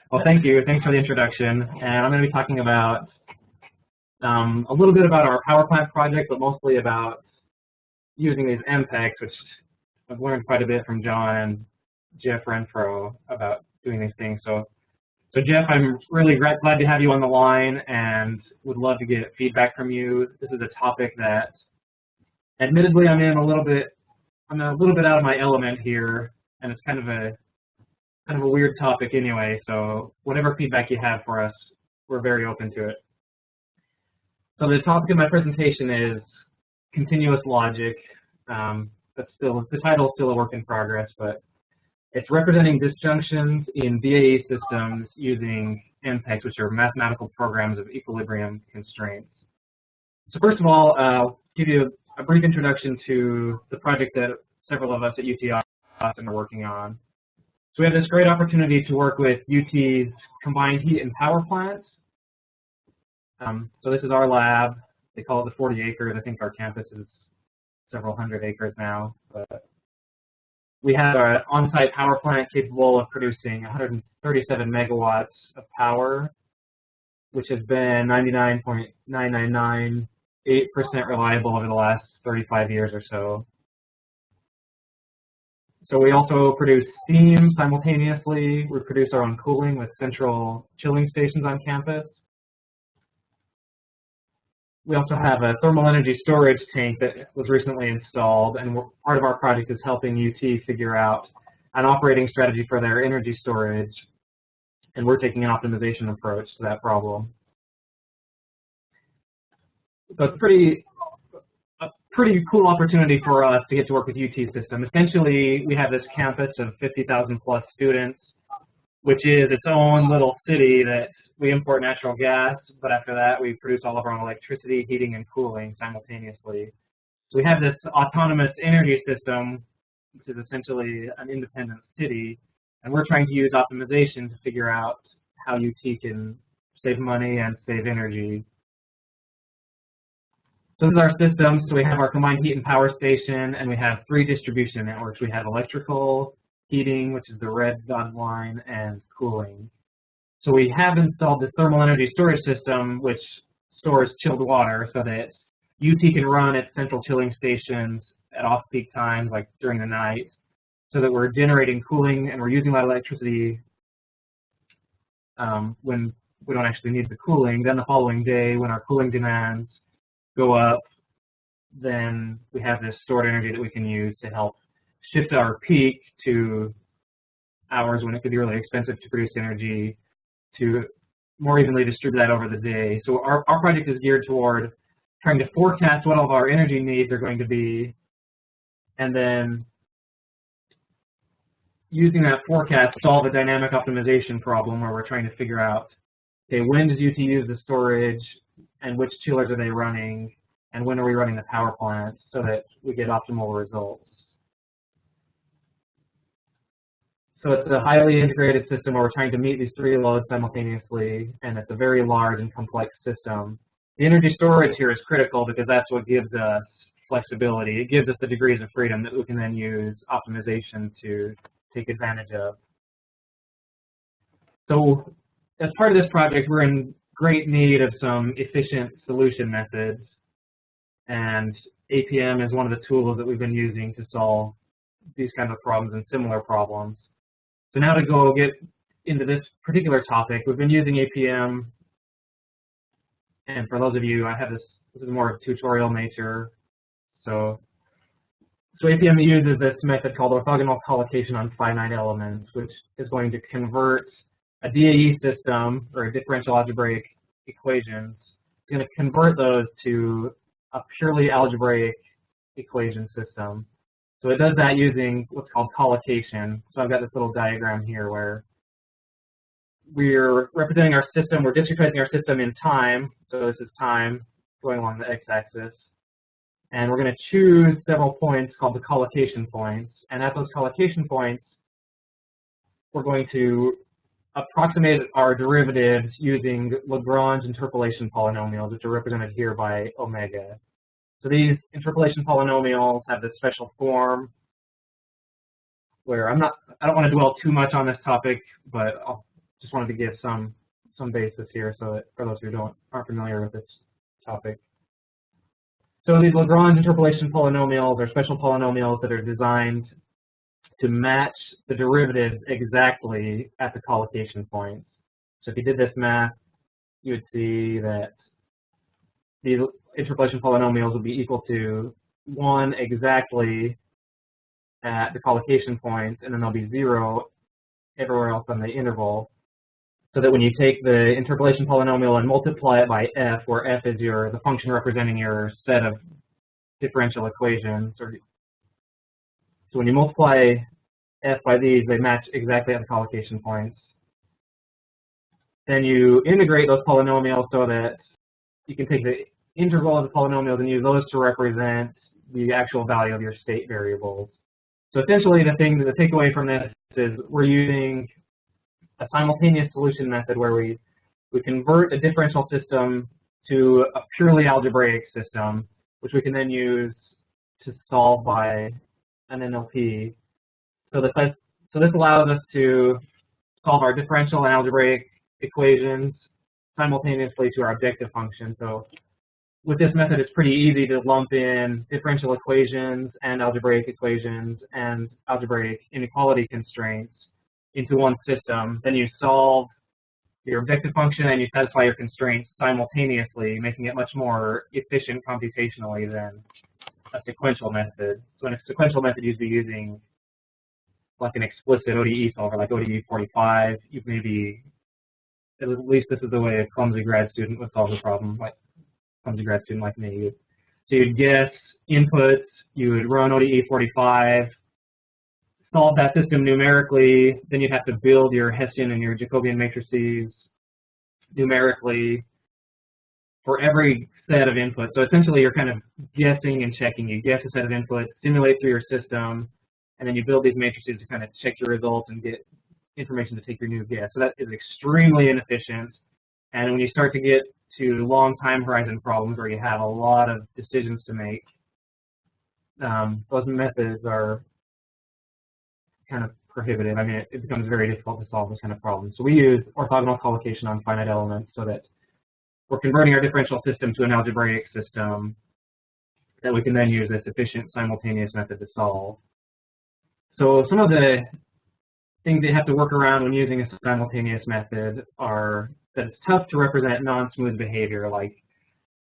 Well, thank you. Thanks for the introduction. And I'm going to be talking about a little bit about our power plant project, but mostly about using these MPECs, which I've learned quite a bit from John and Jeff Renfro about doing these things. So Jeff, I'm really glad to have you on the line and would love to get feedback from you. This is a topic that, admittedly, I'm a little bit out of my element here, and it's kind of a weird topic anyway. So whatever feedback you have for us, we're very open to it. So the topic of my presentation is continuous logic. That's still, the title is still a work in progress, but it's representing disjunctions in BAE systems using MPECs, which are mathematical programs of equilibrium constraints. So first of all, I'll give you a brief introduction to the project that several of us at UT Austin are working on. So we have this great opportunity to work with UT's combined heat and power plants. So this is our lab. They call it the 40 acres. I think our campus is several hundred acres now. But we have an on-site power plant capable of producing 137 megawatts of power, which has been 99.9998% reliable over the last 35 years or so. So we also produce steam simultaneously. We produce our own cooling with central chilling stations on campus. We also have a thermal energy storage tank that was recently installed, and part of our project is helping UT figure out an operating strategy for their energy storage, and we're taking an optimization approach to that problem. So it's a pretty cool opportunity for us to get to work with UT system. Essentially, we have this campus of 50,000 plus students, which is its own little city that we import natural gas, but after that we produce all of our own electricity, heating, and cooling simultaneously. So we have this autonomous energy system, which is essentially an independent city, and we're trying to use optimization to figure out how UT can save money and save energy. So this is our system. So we have our combined heat and power station, and we have 3 distribution networks. We have electrical, heating, which is the red dotted line, and cooling. So we have installed the thermal energy storage system, which stores chilled water so that UT can run its central chilling stations at off-peak times, like during the night, so that we're generating cooling and we're using a lot of electricity when we don't actually need the cooling. Then the following day, when our cooling demands go up, then we have this stored energy that we can use to help shift our peak to hours when it could be really expensive to produce energy, to more evenly distribute that over the day. So our project is geared toward trying to forecast what all of our energy needs are going to be, and then using that forecast to solve a dynamic optimization problem where we're trying to figure out, okay, when does UT use the storage, and which chillers are they running, and when are we running the power plant, so that we get optimal results. So it's a highly integrated system where we're trying to meet these 3 loads simultaneously, and it's a very large and complex system. The energy storage here is critical because that's what gives us flexibility. It gives us the degrees of freedom that we can then use optimization to take advantage of. So as part of this project, we're in great need of some efficient solution methods, and APM is one of the tools that we've been using to solve these kinds of problems and similar problems. So now to go get into this particular topic, we've been using APM, and for those of you, I have this is more of a tutorial nature. So APM uses this method called orthogonal collocation on finite elements, which is going to convert a DAE system, or a differential algebraic equations. It's going to convert those to a purely algebraic equation system. So it does that using what's called collocation. So I've got this little diagram here where we're representing our system, we're discretizing our system in time. So this is time going along the x-axis. And we're going to choose several points called the collocation points. And at those collocation points, we're going to approximate our derivatives using Lagrange interpolation polynomials, which are represented here by omega. So these interpolation polynomials have this special form where I don't want to dwell too much on this topic, but I'll just wanted to give some basis here, so that for those who aren't familiar with this topic. So these Lagrange interpolation polynomials are special polynomials that are designed to match the derivatives exactly at the collocation points. So if you did this math, you would see that these interpolation polynomials would be equal to 1 exactly at the collocation points, and then there'll be 0 everywhere else on the interval. So that when you take the interpolation polynomial and multiply it by f, where f is the function representing your set of differential equations, so when you multiply f by these, they match exactly at the collocation points. Then you integrate those polynomials so that you can take the integral of the polynomials and use those to represent the actual value of your state variables. So essentially, the takeaway from this is we're using a simultaneous solution method where we convert a differential system to a purely algebraic system, which we can then use to solve by an NLP. So this allows us to solve our differential and algebraic equations simultaneously to our objective function. So with this method, it's pretty easy to lump in differential equations and algebraic equations and algebraic inequality constraints into one system. Then you solve your objective function and you satisfy your constraints simultaneously, making it much more efficient computationally than a sequential method. So in a sequential method, you'd be using like an explicit ODE solver, like ODE 45. You maybe, at least this is the way a clumsy grad student would solve the problem, like clumsy grad student like me. So you'd guess inputs, you would run ODE 45, solve that system numerically, then you'd have to build your Hessian and your Jacobian matrices numerically for every set of inputs. So essentially, you're kind of guessing and checking. You guess a set of inputs, simulate through your system, and then you build these matrices to kind of check your results and get information to take your new guess. So that is extremely inefficient. And when you start to get to long time horizon problems where you have a lot of decisions to make, those methods are kind of prohibitive. I mean, it becomes very difficult to solve this kind of problem. So we use orthogonal collocation on finite elements so that we're converting our differential system to an algebraic system that we can then use this efficient simultaneous method to solve. So some of the things you have to work around when using a simultaneous method are that it's tough to represent non-smooth behavior like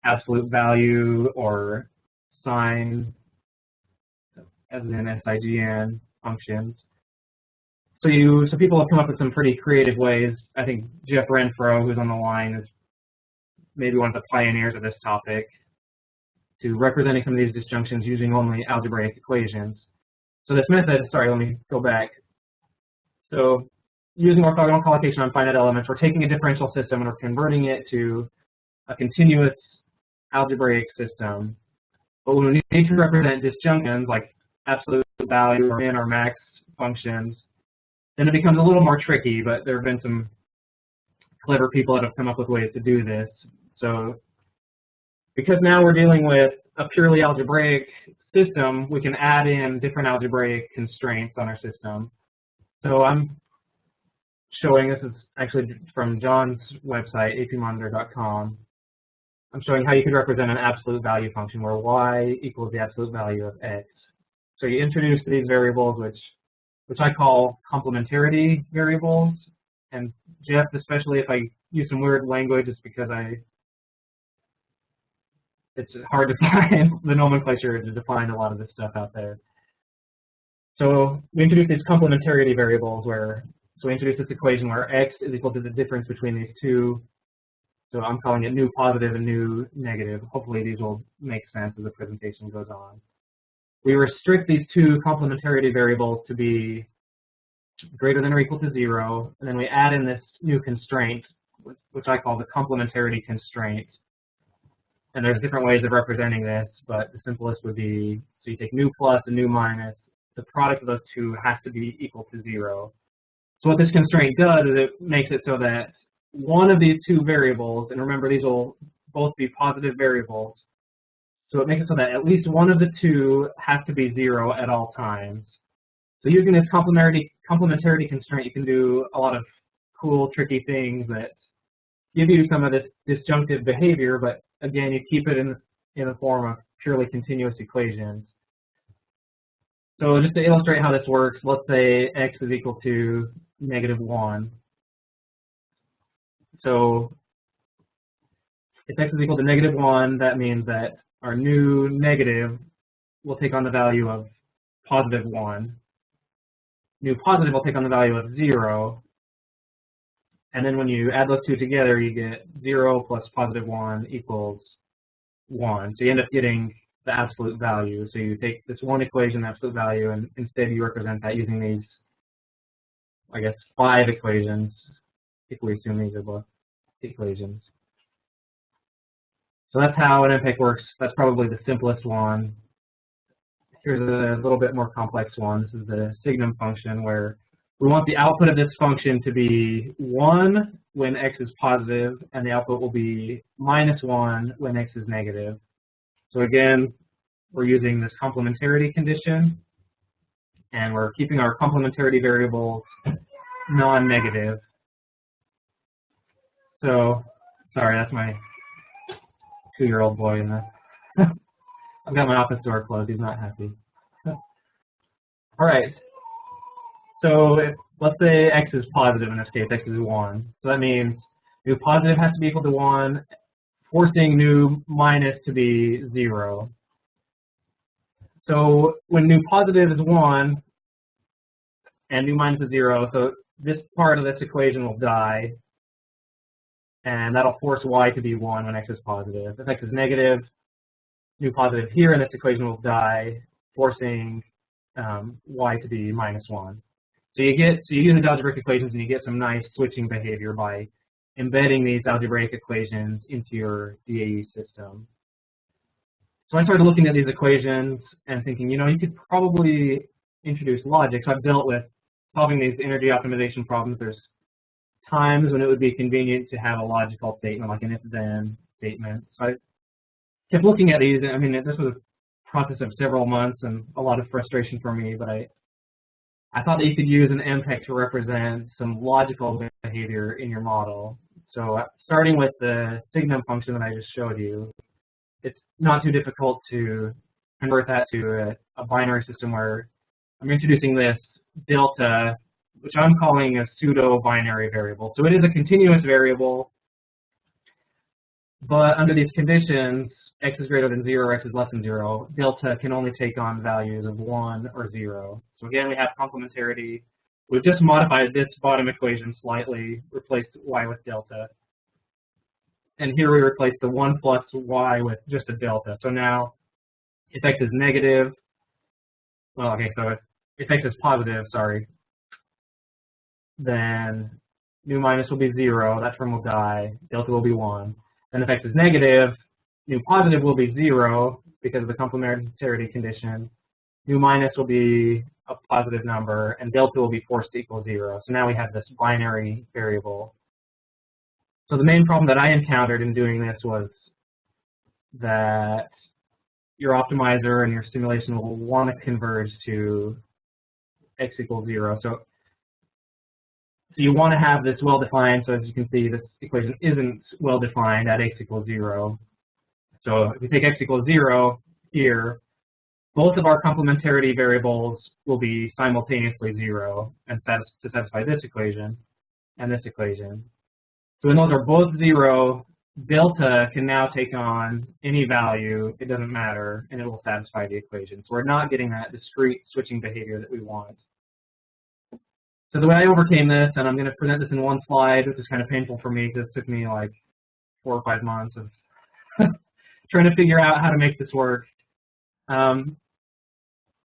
absolute value or sign, as in SIGN functions. So people have come up with some pretty creative ways. I think Jeff Renfro, who's on the line, is maybe one of the pioneers of this topic, to representing some of these disjunctions using only algebraic equations. So this method, sorry, let me go back. So using orthogonal collocation on finite elements, we're taking a differential system and we're converting it to a continuous algebraic system. But when we need to represent disjunctions like absolute value or min or max functions, then it becomes a little more tricky, but there have been some clever people that have come up with ways to do this. So because now we're dealing with a purely algebraic system, we can add in different algebraic constraints on our system. So I'm showing, this is actually from John's website, APMonitor.com. I'm showing how you could represent an absolute value function where y equals the absolute value of x. So you introduce these variables, which I call complementarity variables. And Jeff, especially if I use some weird language, it's because it's hard to find the nomenclature to define a lot of this stuff out there. So we introduce these complementarity variables so we introduce this equation where x is equal to the difference between these two. So I'm calling it new positive and new negative. Hopefully these will make sense as the presentation goes on. We restrict these two complementarity variables to be greater than or equal to 0, and then we add in this new constraint, which I call the complementarity constraint. And there's different ways of representing this, but the simplest would be, so you take new plus and new minus, the product of those two has to be equal to 0. So what this constraint does is it makes it so that one of these two variables, and remember these will both be positive variables, so it makes it so that at least one of the two has to be 0 at all times. So using this complementarity constraint, you can do a lot of cool, tricky things that give you some of this disjunctive behavior, but again, you keep it in the form of purely continuous equations. So just to illustrate how this works, let's say x is equal to -1. So if x is equal to -1, that means that our new negative will take on the value of +1. New positive will take on the value of 0. And then when you add those two together, you get 0 plus +1 equals 1. So you end up getting the absolute value. So you take this one equation, the absolute value, and instead you represent that using these, I guess, 5 equations, if we assume these are both equations. So that's how an MPEC works. That's probably the simplest one. Here's a little bit more complex one. This is the signum function, where we want the output of this function to be 1 when x is positive, and the output will be -1 when x is negative. So again, we're using this complementarity condition, and we're keeping our complementarity variables non-negative. So, sorry, that's my 2-year-old boy in there. I've got my office door closed. He's not happy. All right. So let's say x is positive in this case. X is 1. So that means new positive has to be equal to 1, forcing new minus to be 0. So when new positive is 1 and new minus is 0, so this part of this equation will die, and that'll force y to be 1 when x is positive. If x is negative, new positive here in this equation will die, forcing y to be -1. So you use these algebraic equations, and you get some nice switching behavior by embedding these algebraic equations into your DAE system. So I started looking at these equations and thinking, you know, you could probably introduce logic. So I've dealt with solving these energy optimization problems. There's times when it would be convenient to have a logical statement, like an if-then statement. So I kept looking at these. I mean, this was a process of several months and a lot of frustration for me, but I thought that you could use an MPEC to represent some logical behavior in your model. So starting with the signum function that I just showed you, it's not too difficult to convert that to a binary system where I'm introducing this delta, which I'm calling a pseudo-binary variable. So it is a continuous variable, but under these conditions, x is greater than 0 or x is less than 0, delta can only take on values of 1 or 0. So again, we have complementarity. We've just modified this bottom equation slightly, replaced y with delta. And here we replace the 1 plus y with just a delta. So now, if x is negative, well, okay, so if x is positive, sorry, then new minus will be 0, that term will die, delta will be 1. Then if x is negative, new positive will be 0 because of the complementarity condition. New minus will be a positive number, and delta will be forced to equal 0. So now we have this binary variable. So the main problem that I encountered in doing this was that your optimizer and your simulation will want to converge to x equals 0. So you want to have this well-defined. So as you can see, this equation isn't well-defined at x equals 0. So if we take x equals 0 here, both of our complementarity variables will be simultaneously 0 and to satisfy this equation and this equation. So when those are both 0, delta can now take on any value, it doesn't matter, and it will satisfy the equation. So we're not getting that discrete switching behavior that we want. So the way I overcame this, and I'm going to present this in one slide, which is kind of painful for me because it took me like 4 or 5 months of trying to figure out how to make this work.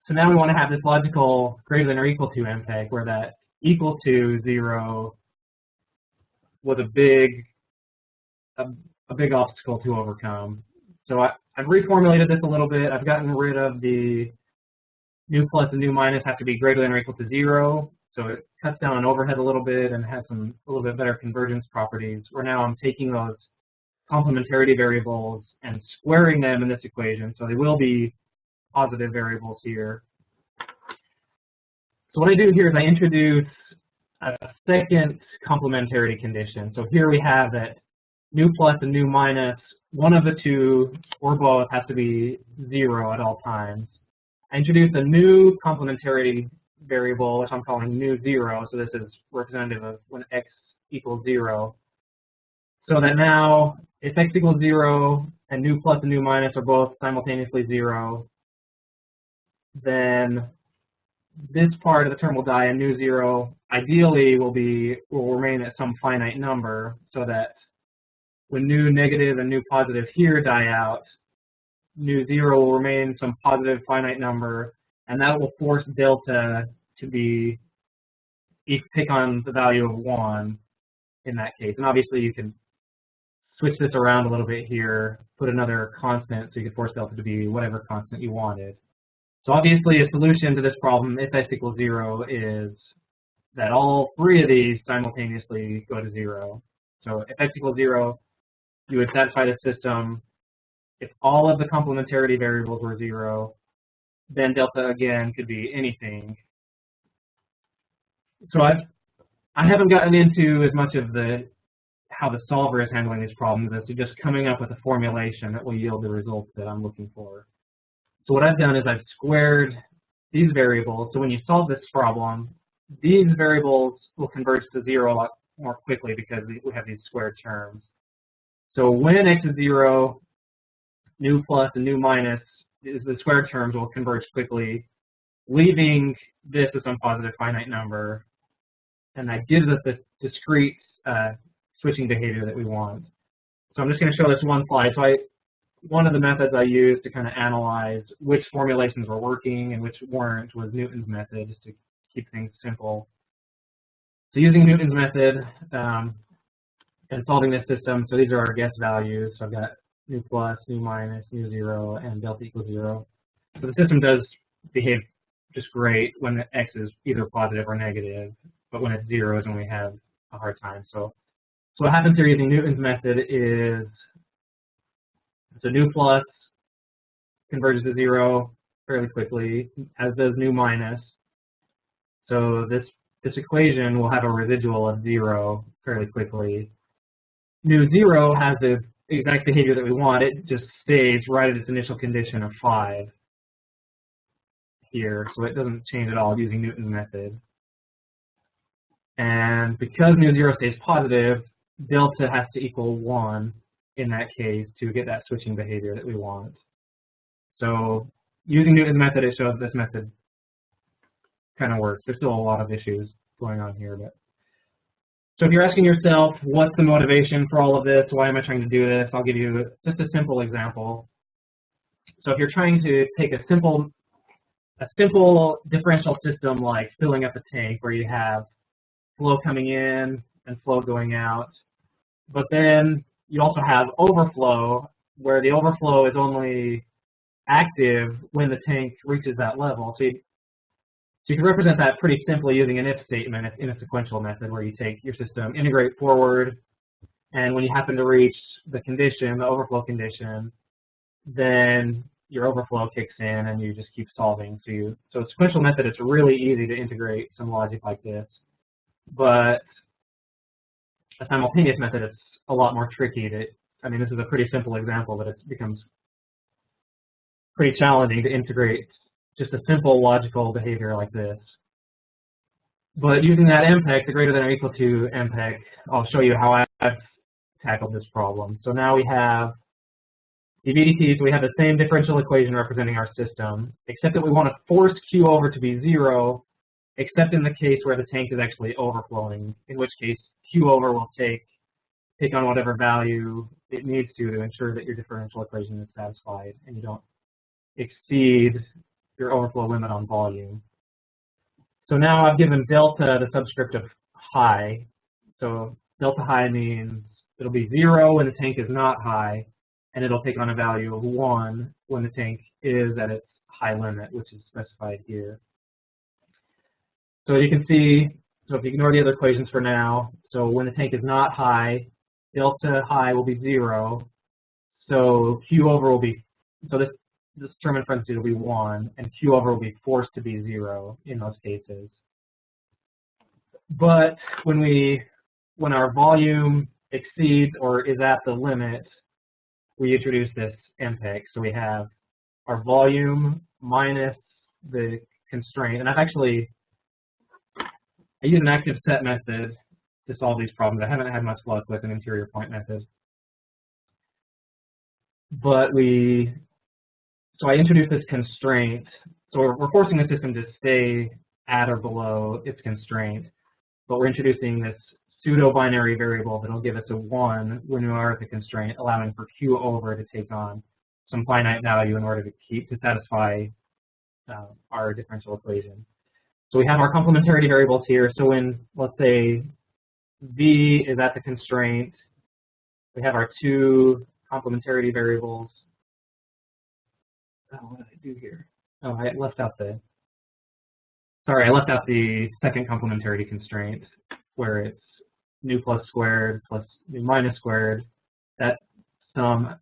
So now we want to have this logical greater than or equal to MPEC, where that equal to 0 was a big obstacle to overcome. So I've reformulated this a little bit. I've gotten rid of the new plus and new minus have to be greater than or equal to 0. So it cuts down on overhead a little bit and has a little bit better convergence properties, where now I'm taking those complementarity variables and squaring them in this equation. So they will be positive variables here. So what I do here is I introduce a second complementarity condition. So here we have that nu plus and nu minus, one of the two or both has to be 0 at all times. I introduced a new complementarity variable, which I'm calling nu0. So this is representative of when x equals 0. So that now, if x equals 0 and nu plus and nu minus are both simultaneously 0, then this part of the term will die, and nu0 ideally will remain at some finite number, so that when nu negative and nu positive here die out, nu0 will remain some positive finite number, and that will force delta to take on the value of 1 in that case. And obviously you can switch this around a little bit here, put another constant, so you can force delta to be whatever constant you wanted. So obviously a solution to this problem, if x equals 0, is that all three of these simultaneously go to 0. So if x equals 0, you would satisfy the system. If all of the complementarity variables were 0, then delta again could be anything. So I haven't gotten into as much of how the solver is handling these problems as to just coming up with a formulation that will yield the results that I'm looking for. So what I've done is I've squared these variables. So when you solve this problem, these variables will converge to 0 a lot more quickly because we have these squared terms. So when x is 0, nu plus and nu minus, the squared terms will converge quickly, leaving this as some positive finite number. And that gives us this discrete switching behavior that we want. So I'm just going to show this one slide. So one of the methods I used to kind of analyze which formulations were working and which weren't was Newton's method, just to keep things simple. So using Newton's method and solving this system, so these are our guess values. So I've got nu plus, nu minus, nu0, and delta equals 0. So the system does behave just great when x is either positive or negative, but when it's 0 is when we have a hard time. So what happens here using Newton's method is, so nu plus converges to 0 fairly quickly, as does nu minus. So this equation will have a residual of 0 fairly quickly. Nu0 has the exact behavior that we want. It just stays right at its initial condition of 5 here, so it doesn't change at all using Newton's method. And because nu0 stays positive, delta has to equal 1 in that case to get that switching behavior that we want. So using Newton's method, it shows this method kind of works. There's still a lot of issues going on here, but so if you're asking yourself, what's the motivation for all of this? Why am I trying to do this? I'll give you just a simple example. So if you're trying to take a simple differential system like filling up a tank where you have flow coming in and flow going out, but then you also have overflow, where the overflow is only active when the tank reaches that level. So you can represent that pretty simply using an if statement in a sequential method, where you take your system, integrate forward, and when you happen to reach the condition, the overflow condition, then your overflow kicks in and you just keep solving. So a sequential method, it's really easy to integrate some logic like this, but a simultaneous method, it's a lot more tricky I mean, this is a pretty simple example, but it becomes pretty challenging to integrate just a simple logical behavior like this. But using that MPEC, the greater than or equal to MPEC, I'll show you how I've tackled this problem. So now we have the VDT, so we have the same differential equation representing our system, except that we want to force Q over to be 0, except in the case where the tank is actually overflowing, in which case Q over will take on whatever value it needs to ensure that your differential equation is satisfied and you don't exceed your overflow limit on volume. So now I've given delta the subscript of high. So delta high means it'll be 0 when the tank is not high, and it'll take on a value of 1 when the tank is at its high limit, which is specified here. So you can see, so if you ignore the other equations for now, so when the tank is not high, delta high will be 0. So Q over will be, so this term in parentheses will be 1, and Q over will be forced to be 0 in those cases. But when our volume exceeds or is at the limit, we introduce this MPEC. So we have our volume minus the constraint. And I use an active set method to solve these problems. I haven't had much luck with an interior point method. But so I introduce this constraint. So we're forcing the system to stay at or below its constraint. But we're introducing this pseudo-binary variable that will give us a 1 when we are at the constraint, allowing for Q over to take on some finite value in order to satisfy our differential equation. So we have our complementarity variables here. So when, let's say, V is at the constraint, we have our two complementarity variables. Oh, what did I do here? Oh, I left out the second complementarity constraint where it's nu plus squared plus nu minus squared. That sum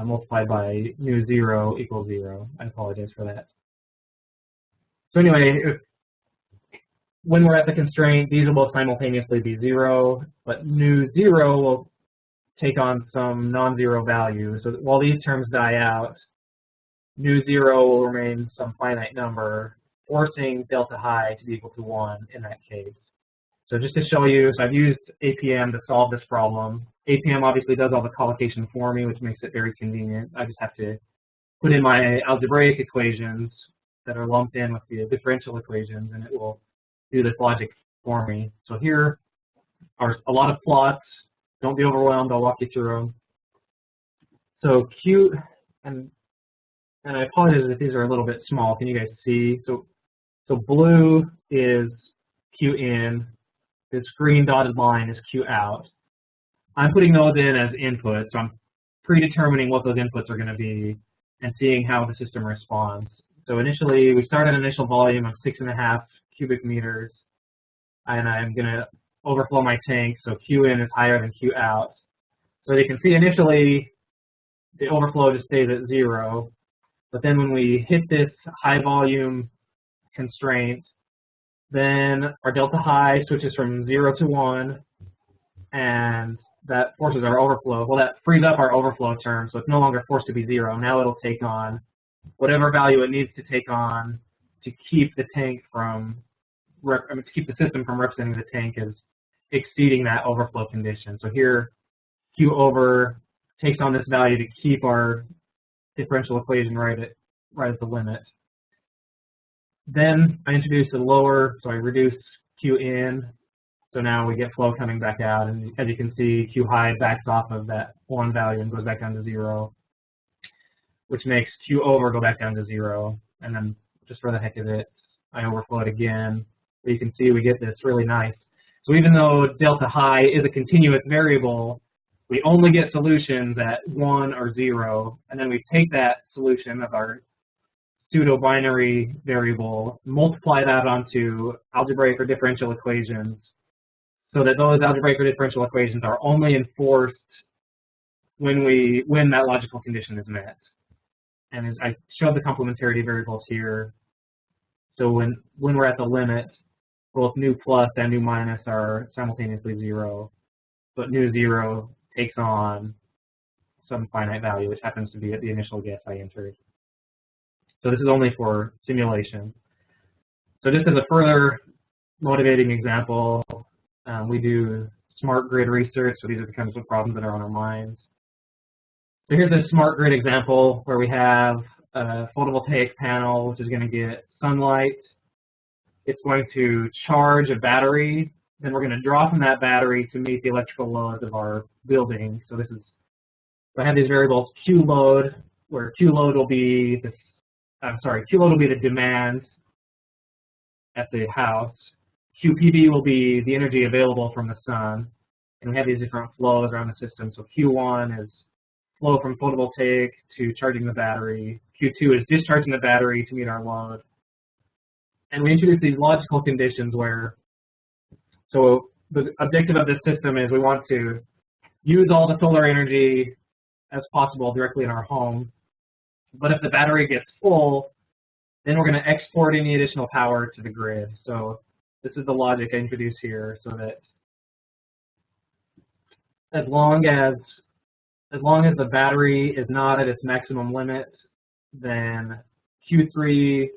multiplied by nu 0 equals 0. I apologize for that. So anyway, when we're at the constraint, these will both simultaneously be 0, but nu 0 will take on some non-zero value. So while these terms die out, nu 0 will remain some finite number, forcing delta high to be equal to 1 in that case. So just to show you, so I've used APM to solve this problem. APM obviously does all the collocation for me, which makes it very convenient. I just have to put in my algebraic equations that are lumped in with the differential equations, and it will do this logic for me. So here are a lot of plots. Don't be overwhelmed. I'll walk you through them. So Q, and I apologize if these are a little bit small. Can you guys see? So blue is Q in. This green dotted line is Q out. I'm putting those in as inputs, so I'm predetermining what those inputs are going to be and seeing how the system responds. So initially, we start at an initial volume of 6.5 cubic meters, and I'm going to overflow my tank, so Q in is higher than Q out. So you can see initially, the overflow just stays at 0, but then when we hit this high volume constraint, then our delta high switches from 0 to 1, and that forces our overflow. Well, that frees up our overflow term, so it's no longer forced to be 0. Now it'll take on whatever value it needs to take on to keep the tank from, to keep the system from representing the tank as exceeding that overflow condition. So here, Q over takes on this value to keep our differential equation right at the limit. Then I introduce a lower, so I reduce Q in. So now we get flow coming back out, and as you can see, Q high backs off of that 1 value and goes back down to 0, which makes Q over go back down to 0. And then just for the heck of it, I overflow it again. So you can see we get this really nice. So even though delta high is a continuous variable, we only get solutions at 1 or 0, and then we take that solution of our pseudo-binary variable, multiply that onto algebraic or differential equations, so that those algebraic or differential equations are only enforced when that logical condition is met. And as I showed the complementarity variables here, so when we're at the limit, both nu plus and nu minus are simultaneously 0, but nu 0 takes on some finite value, which happens to be at the initial guess I entered. So this is only for simulation. So just as a further motivating example, we do smart grid research, so these are the kinds of problems that are on our minds. So here's a smart grid example where we have a photovoltaic panel which is going to get sunlight. It's going to charge a battery, then we're going to draw from that battery to meet the electrical loads of our building. So I have these variables Q load, where Q load will be Q load will be the demand at the house. QPV will be the energy available from the sun, and we have these different flows around the system. So Q1 is flow from photovoltaic to charging the battery. Q2 is discharging the battery to meet our load. And we introduce these logical conditions where, so the objective of this system is we want to use all the solar energy as possible directly in our home. But if the battery gets full, then we're going to export any additional power to the grid. So this is the logic I introduced here, so that as long as the battery is not at its maximum limit, then Q3,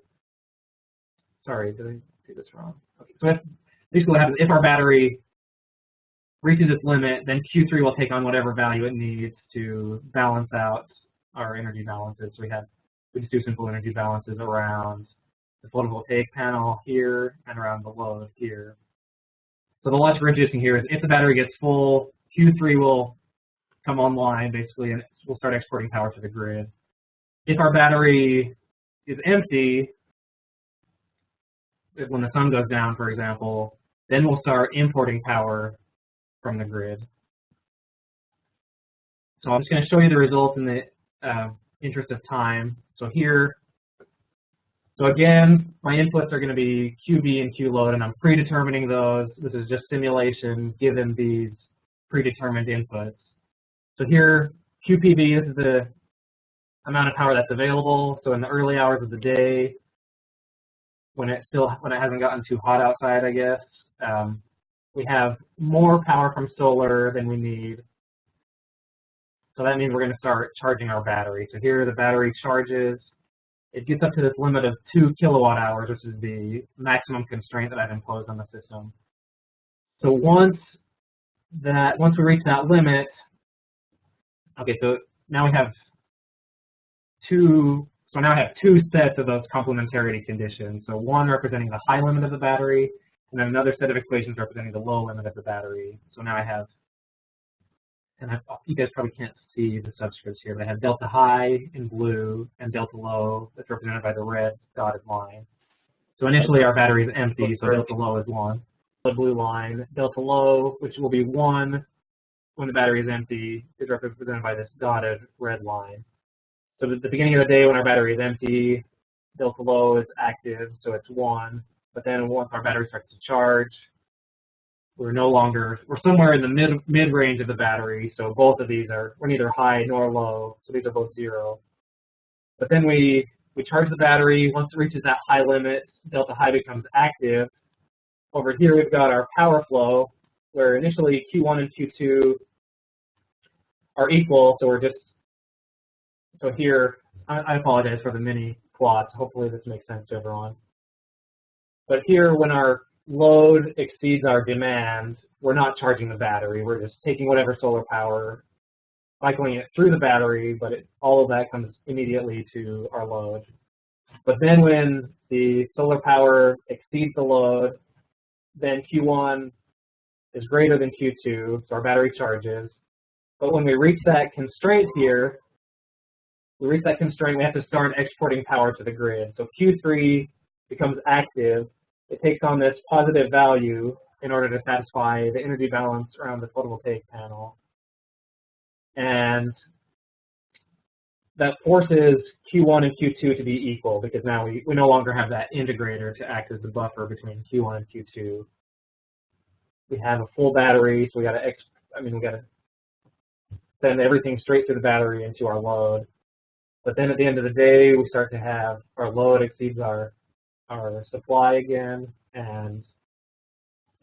sorry, did I do this wrong? Okay, so basically what happens, if our battery reaches its limit, then Q3 will take on whatever value it needs to balance out our energy balances. So we just do simple energy balances around the photovoltaic panel here and around the load here. So the logic we're introducing here is if the battery gets full, Q3 will come online basically, and we'll start exporting power to the grid. If our battery is empty, when the sun goes down, for example, then we'll start importing power from the grid. So I'm just going to show you the results in the interest of time. So here, so again, my inputs are going to be QB and Q load, and I'm predetermining those. This is just simulation given these predetermined inputs. So here, QPV is the amount of power that's available. So in the early hours of the day, when it hasn't gotten too hot outside, I guess, we have more power from solar than we need. So that means we're going to start charging our battery. So here the battery charges. It gets up to this limit of 2 kilowatt hours, which is the maximum constraint that I've imposed on the system. So once we reach that limit, okay, so now we have two sets of those complementarity conditions. So one representing the high limit of the battery, and then another set of equations representing the low limit of the battery. So now I have, you guys probably can't see the subscripts here, but I have delta high in blue and delta low that's represented by the red dotted line. So initially our battery is empty, so delta low is 1. The blue line, delta low, which will be 1 when the battery is empty, is represented by this dotted red line. So at the beginning of the day when our battery is empty, delta low is active, so it's 1. But then once our battery starts to charge, we're somewhere in the mid-range of the battery, so both of these we're neither high nor low, so these are both 0. But then we charge the battery. Once it reaches that high limit, delta high becomes active. Over here we've got our power flow, where initially Q1 and Q2 are equal, so here, I apologize for the mini plots, hopefully this makes sense to everyone. But here, when our load exceeds our demand, we're not charging the battery. We're just taking whatever solar power, cycling it through the battery, but all of that comes immediately to our load. But then when the solar power exceeds the load, then Q1 is greater than Q2, so our battery charges. But when we reach that constraint here, we have to start exporting power to the grid. So Q3 becomes active. It takes on this positive value in order to satisfy the energy balance around the photovoltaic panel. And that forces Q1 and Q2 to be equal, because now we no longer have that integrator to act as the buffer between Q1 and Q2. We have a full battery, so we got to send everything straight through the battery into our load. But then at the end of the day, we start to have our load exceeds our supply again, and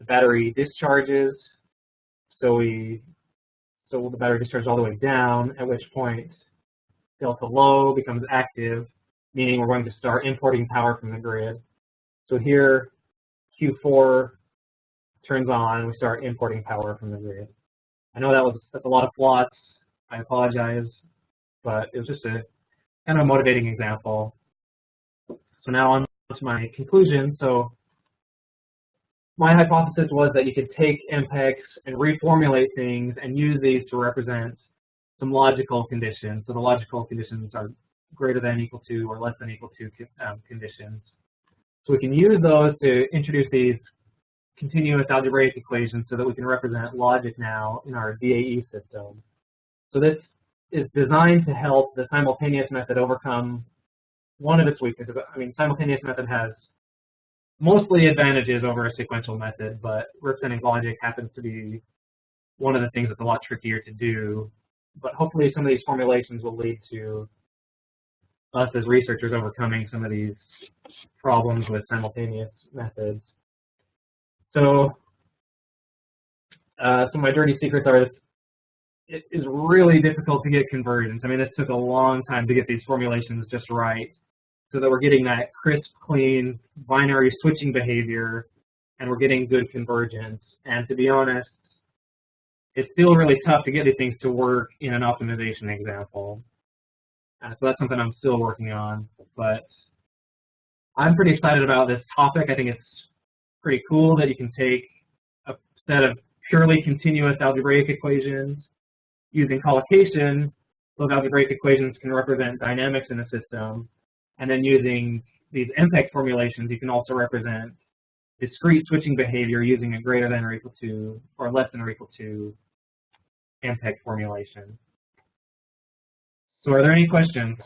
the battery discharges. So the battery discharges all the way down, at which point delta low becomes active, meaning we're going to start importing power from the grid. So here, Q4 turns on, we start importing power from the grid. I know that's a lot of plots. I apologize, but it was just a kind of a motivating example. So now on to my conclusion. So my hypothesis was that you could take MPECs and reformulate things and use these to represent some logical conditions. So the logical conditions are greater than, equal to, or less than equal to conditions. So we can use those to introduce these continuous algebraic equations so that we can represent logic now in our DAE system. So this is designed to help the simultaneous method overcome one of its weaknesses. I mean, simultaneous method has mostly advantages over a sequential method, but representing logic happens to be one of the things that's a lot trickier to do. But hopefully some of these formulations will lead to us as researchers overcoming some of these problems with simultaneous methods. So, some of my dirty secrets are it is really difficult to get convergence. I mean, this took a long time to get these formulations just right, so that we're getting that crisp, clean, binary switching behavior, and we're getting good convergence. And to be honest, it's still really tough to get these things to work in an optimization example. So that's something I'm still working on. But I'm pretty excited about this topic. I think it's pretty cool that you can take a set of purely continuous algebraic equations. Using collocation, those algebraic equations can represent dynamics in the system. And then using these MPEC formulations, you can also represent discrete switching behavior using a greater than or equal to or less than or equal to MPEC formulation. So are there any questions?